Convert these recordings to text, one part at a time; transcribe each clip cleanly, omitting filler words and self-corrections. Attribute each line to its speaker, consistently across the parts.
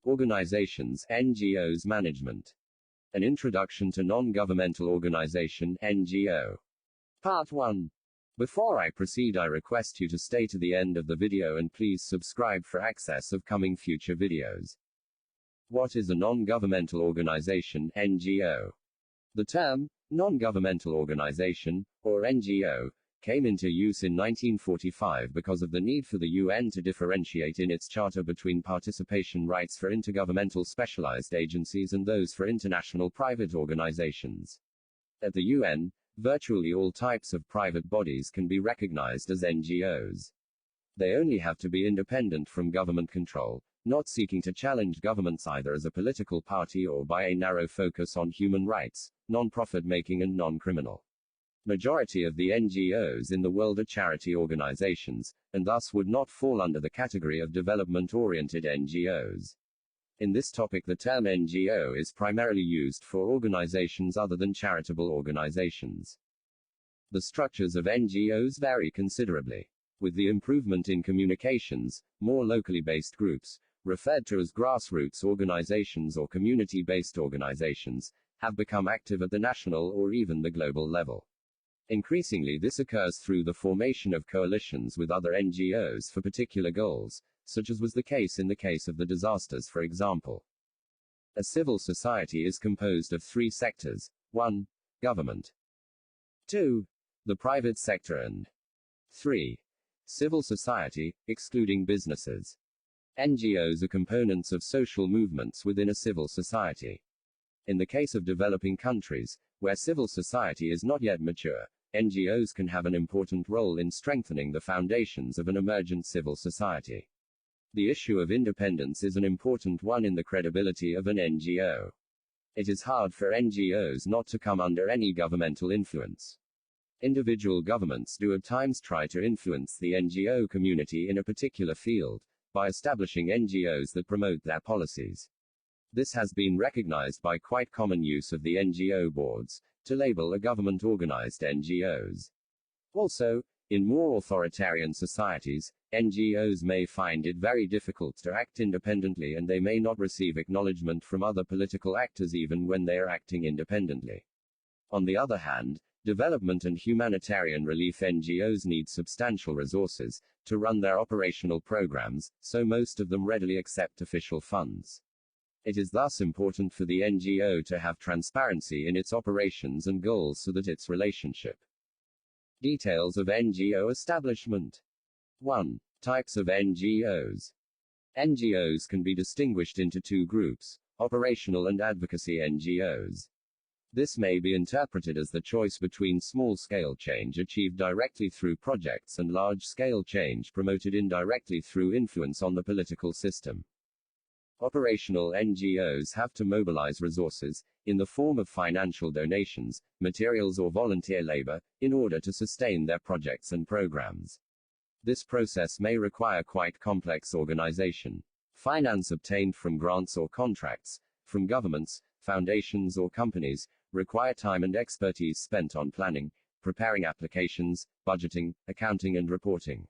Speaker 1: Organizations, NGOs Management. An Introduction to Non-Governmental Organization, NGO. Part 1. Before I proceed, I request you to stay to the end of the video and please subscribe for access of coming future videos. What is a non-governmental organization, NGO? The term, non-governmental organization, or NGO, came into use in 1945 because of the need for the UN to differentiate in its charter between participation rights for intergovernmental specialized agencies and those for international private organizations. At the UN, virtually all types of private bodies can be recognized as NGOs. They only have to be independent from government control, not seeking to challenge governments either as a political party or by a narrow focus on human rights, non-profit making and non-criminal. Majority of the NGOs in the world are charity organizations, and thus would not fall under the category of development-oriented NGOs. In this topic, the term NGO is primarily used for organizations other than charitable organizations. The structures of NGOs vary considerably. With the improvement in communications, more locally based groups, referred to as grassroots organizations or community-based organizations, have become active at the national or even the global level. Increasingly, this occurs through the formation of coalitions with other NGOs for particular goals, such as was the case in the case of the disasters, for example. A civil society is composed of three sectors: 1. Government, 2. The private sector, and 3. Civil society, excluding businesses. NGOs are components of social movements within a civil society. In the case of developing countries, where civil society is not yet mature, NGOs can have an important role in strengthening the foundations of an emergent civil society. The issue of independence is an important one in the credibility of an NGO. It is hard for NGOs not to come under any governmental influence. Individual governments do at times try to influence the NGO community in a particular field, by establishing NGOs that promote their policies. This has been recognized by quite common use of the NGO boards, to label a government-organized NGOs. Also, in more authoritarian societies, NGOs may find it very difficult to act independently, and they may not receive acknowledgement from other political actors even when they are acting independently. On the other hand, development and humanitarian relief NGOs need substantial resources to run their operational programs, so most of them readily accept official funds. It is thus important for the NGO to have transparency in its operations and goals so that its relationship. Details of NGO establishment. 1. Types of NGOs. NGOs can be distinguished into two groups: operational and advocacy NGOs. This may be interpreted as the choice between small-scale change achieved directly through projects and large-scale change promoted indirectly through influence on the political system. Operational NGOs have to mobilize resources, in the form of financial donations, materials or volunteer labor, in order to sustain their projects and programs. This process may require quite complex organization. Finance obtained from grants or contracts, from governments, foundations or companies, require time and expertise spent on planning, preparing applications, budgeting, accounting and reporting.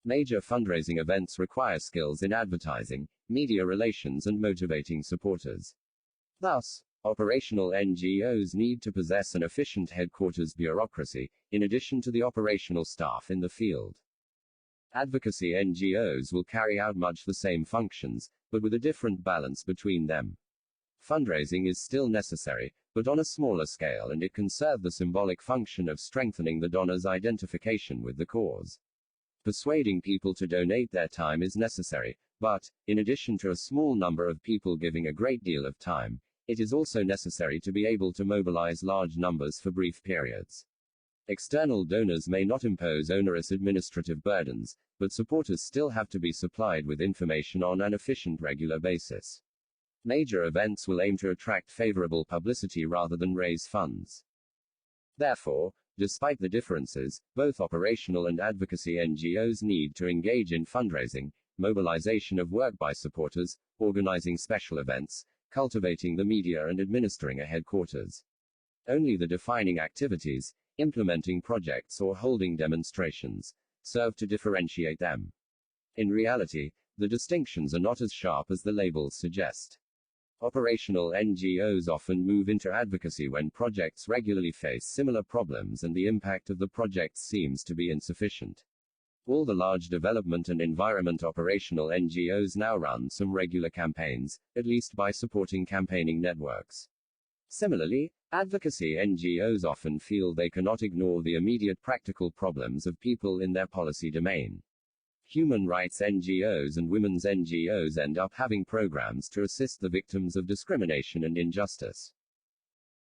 Speaker 1: Major fundraising events require skills in advertising, media relations and motivating supporters. Thus, operational NGOs need to possess an efficient headquarters bureaucracy, in addition to the operational staff in the field. Advocacy NGOs will carry out much the same functions, but with a different balance between them. Fundraising is still necessary, but on a smaller scale, and it can serve the symbolic function of strengthening the donor's identification with the cause. Persuading people to donate their time is necessary, but, in addition to a small number of people giving a great deal of time, it is also necessary to be able to mobilize large numbers for brief periods. External donors may not impose onerous administrative burdens, but supporters still have to be supplied with information on an efficient regular basis. Major events will aim to attract favorable publicity rather than raise funds. Therefore, despite the differences, both operational and advocacy NGOs need to engage in fundraising, mobilization of work by supporters, organizing special events, cultivating the media and administering a headquarters. Only the defining activities, implementing projects or holding demonstrations, serve to differentiate them. In reality, The distinctions are not as sharp as the labels suggest. Operational NGOs often move into advocacy when projects regularly face similar problems and the impact of the projects seems to be insufficient. All the large development and environment operational NGOs now run some regular campaigns, at least by supporting campaigning networks. Similarly, advocacy NGOs often feel they cannot ignore the immediate practical problems of people in their policy domain. Human rights NGOs and women's NGOs end up having programs to assist the victims of discrimination and injustice.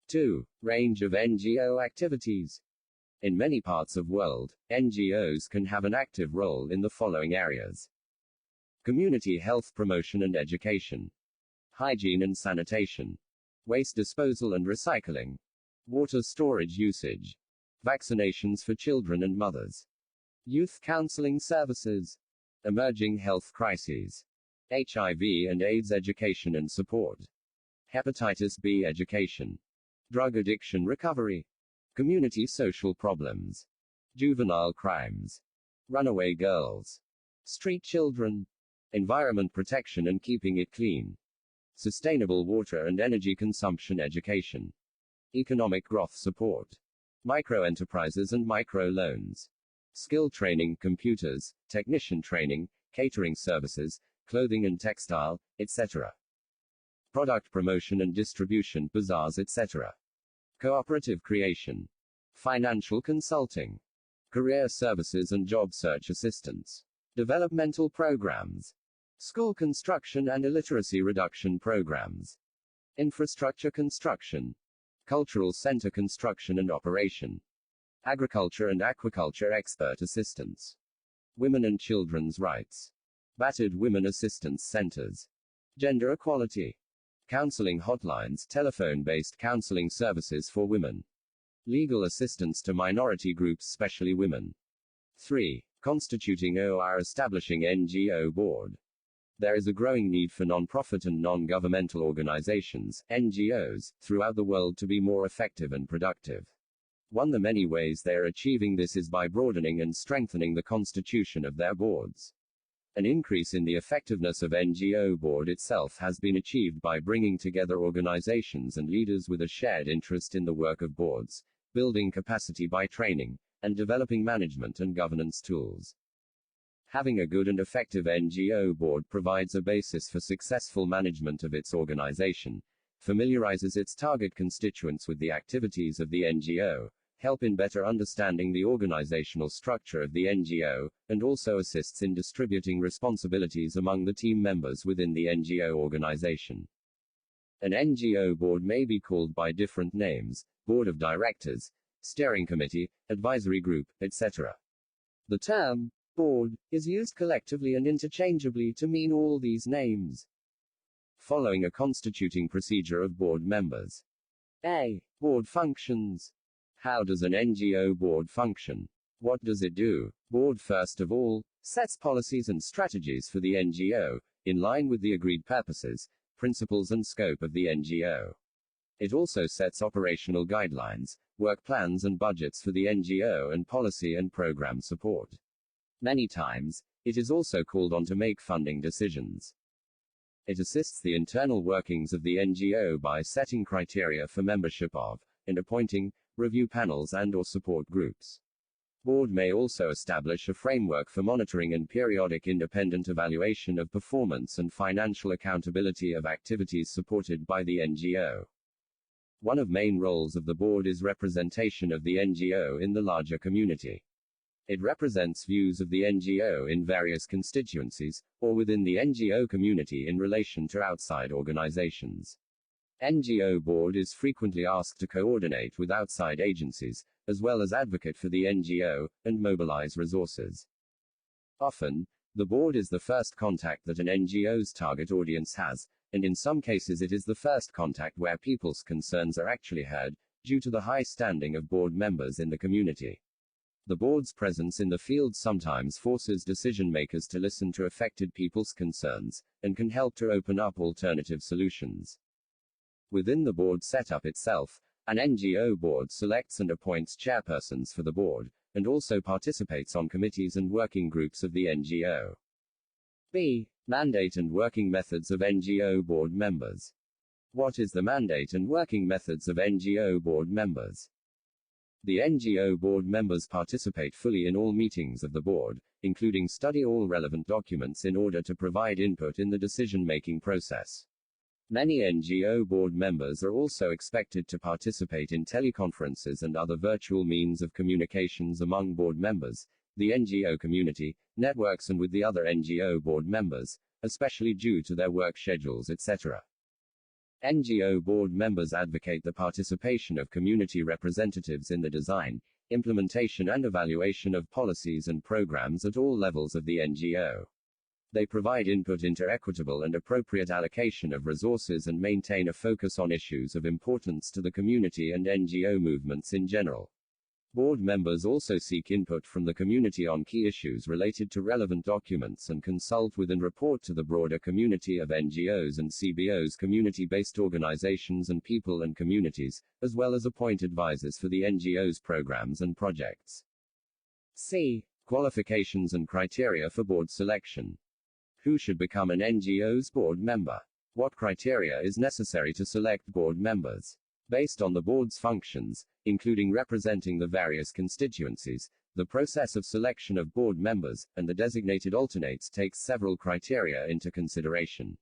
Speaker 1: 2. Range of NGO activities. In many parts of the world, NGOs can have an active role in the following areas: community health promotion and education, hygiene and sanitation, waste disposal and recycling, water storage usage, vaccinations for children and mothers, youth counseling services, emerging health crises, HIV and AIDS education and support, hepatitis B education, drug addiction recovery, community social problems, juvenile crimes, runaway girls, street children, environment protection and keeping it clean, sustainable water and energy consumption education, economic growth support, microenterprises and microloans, skill training, computers, technician training, catering services, clothing and textile, etc. Product promotion and distribution, bazaars, etc. Cooperative creation, financial consulting, career services and job search assistance, developmental programs, school construction and illiteracy reduction programs, infrastructure construction, cultural center construction and operation, agriculture and aquaculture expert assistance, women and children's rights, battered women assistance centers, gender equality, counseling hotlines, telephone-based counseling services for women, legal assistance to minority groups, especially women. 3. Constituting or establishing NGO board. There is a growing need for non-profit and non-governmental organizations, NGOs, throughout the world to be more effective and productive. One of the many ways they are achieving this is by broadening and strengthening the constitution of their boards. An increase in the effectiveness of NGO board itself has been achieved by bringing together organizations and leaders with a shared interest in the work of boards, building capacity by training, and developing management and governance tools. Having a good and effective NGO board provides a basis for successful management of its organization, familiarizes its target constituents with the activities of the NGO, help in better understanding the organizational structure of the NGO, and also assists in distributing responsibilities among the team members within the NGO organization. An NGO board may be called by different names: board of directors, steering committee, advisory group, etc. The term board is used collectively and interchangeably to mean all these names. Following a constituting procedure of board members. A. Board functions. How does an NGO board function? What does it do? Board, first of all, sets policies and strategies for the NGO, in line with the agreed purposes, principles and scope of the NGO. It also sets operational guidelines, work plans and budgets for the NGO and policy and program support. Many times, it is also called on to make funding decisions. It assists the internal workings of the NGO by setting criteria for membership of, and appointing, review panels and/or support groups. Board may also establish a framework for monitoring and periodic independent evaluation of performance and financial accountability of activities supported by the NGO. One of main roles of the board is representation of the NGO in the larger community. It represents views of the NGO in various constituencies, or within the NGO community in relation to outside organizations. NGO board is frequently asked to coordinate with outside agencies, as well as advocate for the NGO, and mobilize resources. Often, the board is the first contact that an NGO's target audience has, and in some cases it is the first contact where people's concerns are actually heard, due to the high standing of board members in the community. The board's presence in the field sometimes forces decision makers to listen to affected people's concerns, and can help to open up alternative solutions. Within the board setup itself, an NGO board selects and appoints chairpersons for the board, and also participates on committees and working groups of the NGO. B. Mandate and working methods of NGO board members. What is the mandate and working methods of NGO board members? The NGO board members participate fully in all meetings of the board, including study all relevant documents in order to provide input in the decision-making process. Many NGO board members are also expected to participate in teleconferences and other virtual means of communications among board members, the NGO community, networks and with the other NGO board members, especially due to their work schedules etc. NGO board members advocate the participation of community representatives in the design, implementation and evaluation of policies and programs at all levels of the NGO. They provide input into equitable and appropriate allocation of resources and maintain a focus on issues of importance to the community and NGO movements in general. Board members also seek input from the community on key issues related to relevant documents and consult with and report to the broader community of NGOs and CBOs, community-based organizations and people and communities, as well as appoint advisors for the NGOs programs and projects. C. Qualifications and criteria for board selection. Who should become an NGO's board member? What criteria is necessary to select board members? Based on the board's functions, including representing the various constituencies, the process of selection of board members, and the designated alternates takes several criteria into consideration.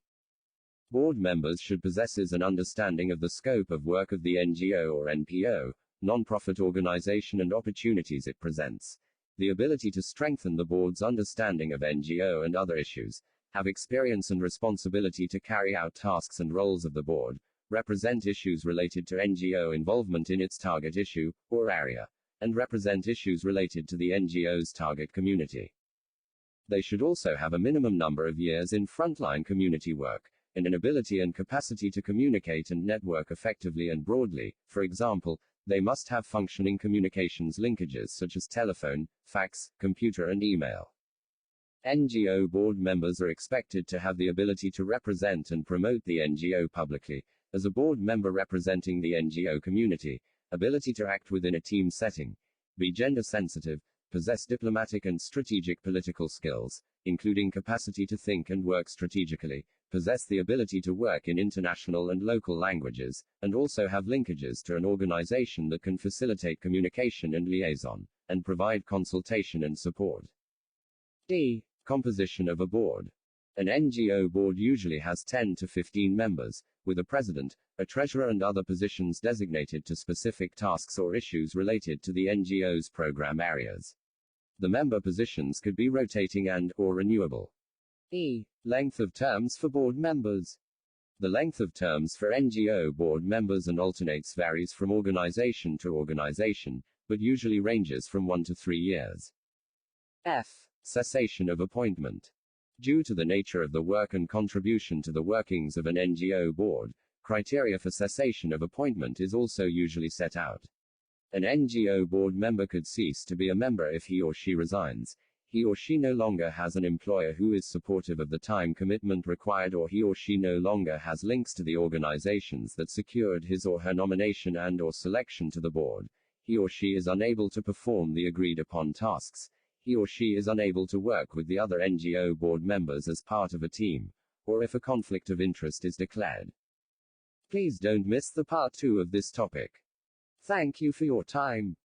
Speaker 1: Board members should possess an understanding of the scope of work of the NGO or NPO, non-profit organization and opportunities it presents, the ability to strengthen the board's understanding of NGO and other issues, have experience and responsibility to carry out tasks and roles of the board, represent issues related to NGO involvement in its target issue, or area, and represent issues related to the NGO's target community. They should also have a minimum number of years in frontline community work, and an ability and capacity to communicate and network effectively and broadly. For example, they must have functioning communications linkages such as telephone, fax, computer and email. NGO board members are expected to have the ability to represent and promote the NGO publicly, as a board member representing the NGO community, ability to act within a team setting, be gender sensitive, possess diplomatic and strategic political skills, including capacity to think and work strategically, possess the ability to work in international and local languages, and also have linkages to an organization that can facilitate communication and liaison, and provide consultation and support. D. Composition of a board. An NGO board usually has 10 to 15 members, with a president, a treasurer and other positions designated to specific tasks or issues related to the NGO's program areas. The member positions could be rotating and/or renewable. E. Length of terms for board members. The length of terms for NGO board members and alternates varies from organization to organization, but usually ranges from 1 to 3 years. F. Cessation of appointment. Due to the nature of the work and contribution to the workings of an NGO board, criteria for cessation of appointment is also usually set out. An NGO board member could cease to be a member if he or she resigns, he or she no longer has an employer who is supportive of the time commitment required, or he or she no longer has links to the organizations that secured his or her nomination and/or selection to the board, he or she is unable to perform the agreed upon tasks, he or she is unable to work with the other NGO board members as part of a team, or if a conflict of interest is declared. Please don't miss the part 2 of this topic. Thank you for your time.